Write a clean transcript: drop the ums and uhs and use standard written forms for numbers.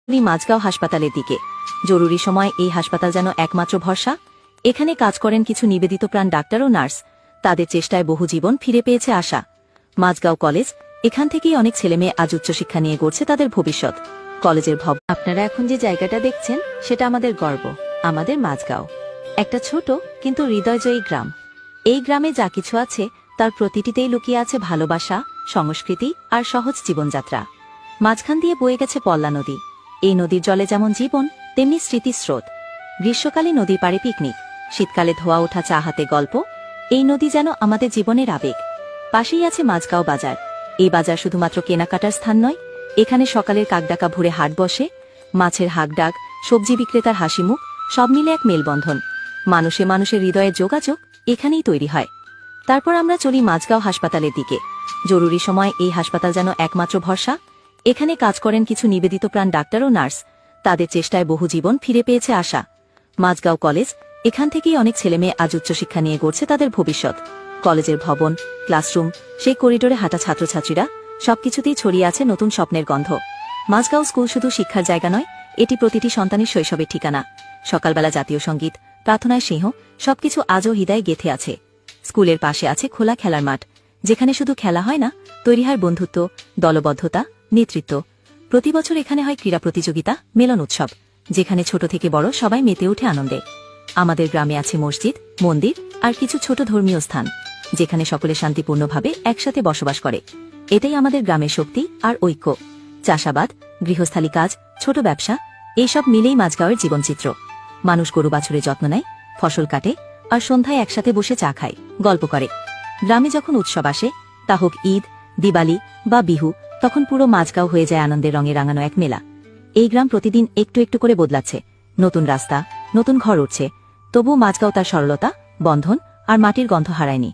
মাঝগাঁও হাসপাতালের দিকে। জরুরি সময় এই হাসপাতাল যেন একমাত্র ভরসা। এখানে কাজ করেন কিছু নিবেদিত প্রাণ ডাক্তার ও নার্স। তাদের চেষ্টায় বহু জীবন ফিরে পেয়েছে আশা। মাঝগাঁও কলেজ, এখান থেকেই অনেক ছেলেমেয়ে আজ উচ্চশিক্ষা নিয়ে গড়ছে তাদের ভবিষ্যৎ। কলেজের আপনারা এখন যে জায়গাটা দেখছেন সেটা আমাদের গর্ব, আমাদের মাঝগাঁও। একটা ছোট কিন্তু হৃদয়জয়ী গ্রাম। এই গ্রামে যা কিছু আছে তার প্রতিটিতেই লুকিয়ে আছে ভালোবাসা, সংস্কৃতি আর সহজ জীবনযাত্রা। মাঝখান দিয়ে বয়ে গেছে পল্লা নদী। এই নদীর জলে যেমন জীবন, তেমনি স্মৃতিস্রোত। গ্রীষ্মকালে নদীর পাড়ে পিকনিক, শীতকালে ধোয়া ওঠা চা হাতে গল্প। এই নদী যেন আমাদের জীবনের আবেগ। পাশেই আছে মাঝগাঁও বাজার। এই বাজার শুধুমাত্র কেনাকাটার স্থান নয়, এখানে সকালের কাকডাকা ভোরে হাট বসে। মাছের হাঁকডাক, সবজি বিক্রেতার হাসিমুখ, সব মিলে এক মেলবন্ধন। মানুষে মানুষের হৃদয়ের যোগাযোগ এখানেই তৈরি হয়। তারপর আমরা চলি মাঝগাঁও হাসপাতালের দিকে। জরুরি সময় এই হাসপাতাল যেন একমাত্র ভরসা। এখানে কাজ করেন কিছু নিবেদিত প্রাণ ডাক্তার ও নার্স। তাদের চেষ্টায় বহু জীবন ফিরে পেয়েছে আশা। মাঝগাঁও কলেজ, এখান থেকেই অনেক ছেলেমেয়ে আজ উচ্চশিক্ষা নিয়ে গড়ছে তাদের ভবিষ্যৎ। কলেজের ভবন, ক্লাসরুম, সেই করিডোরে হাঁটা ছাত্রছাত্রীরা, সবকিছুতেই ছড়িয়ে আছে নতুন স্বপ্নের গন্ধ। মাঝগাঁও স্কুল শুধু শিক্ষার জায়গা নয়, এটি প্রতিটি সন্তানের শৈশবের ঠিকানা। সকালবেলা জাতীয় সঙ্গীত, প্রার্থনায় সিংহ, সবকিছু আজও হৃদয়ে গেঁথে আছে। স্কুলের পাশে আছে খোলা খেলার মাঠ, যেখানে শুধু খেলা হয় না, তৈরি হয় বন্ধুত্ব, দলবদ্ধতা, নেতৃত্ব। প্রতি বছর এখানে হয় ক্রীড়া প্রতিযোগিতা, মেলন উৎসব, যেখানে ছোট থেকে বড় সবাই মেতে ওঠে আনন্দে। আমাদের গ্রামে আছে মসজিদ, মন্দির আর কিছু ছোট ধর্মীয় স্থান, যেখানে সকলে শান্তিপূর্ণভাবে একসাথে বসবাস করে। এটাই আমাদের গ্রামের শক্তি আর ঐক্য। চাষাবাদ, গৃহস্থালী কাজ, ছোট ব্যবসা, এইসব মিলেই মাঝগাঁওয়ের জীবনচিত্র। মানুষ গরু বাছুরের যত্ন নেয়, ফসল কাটে, আর সন্ধ্যায় একসাথে বসে চা খায়, গল্প করে। গ্রামে যখন উৎসব আসে, তা হোক ঈদ, দিওয়ালি বা বিহু, তখন পুরো মাঝগাঁও হয়ে যায় আনন্দের রঙে রাঙানো এক মেলা। এই গ্রাম প্রতিদিন একটু একটু করে বদলাচ্ছে। নতুন রাস্তা, নতুন ঘর উঠছে, তবুও মাঝগাঁও তার সরলতা, বন্ধন আর মাটির গন্ধ হারায়নি।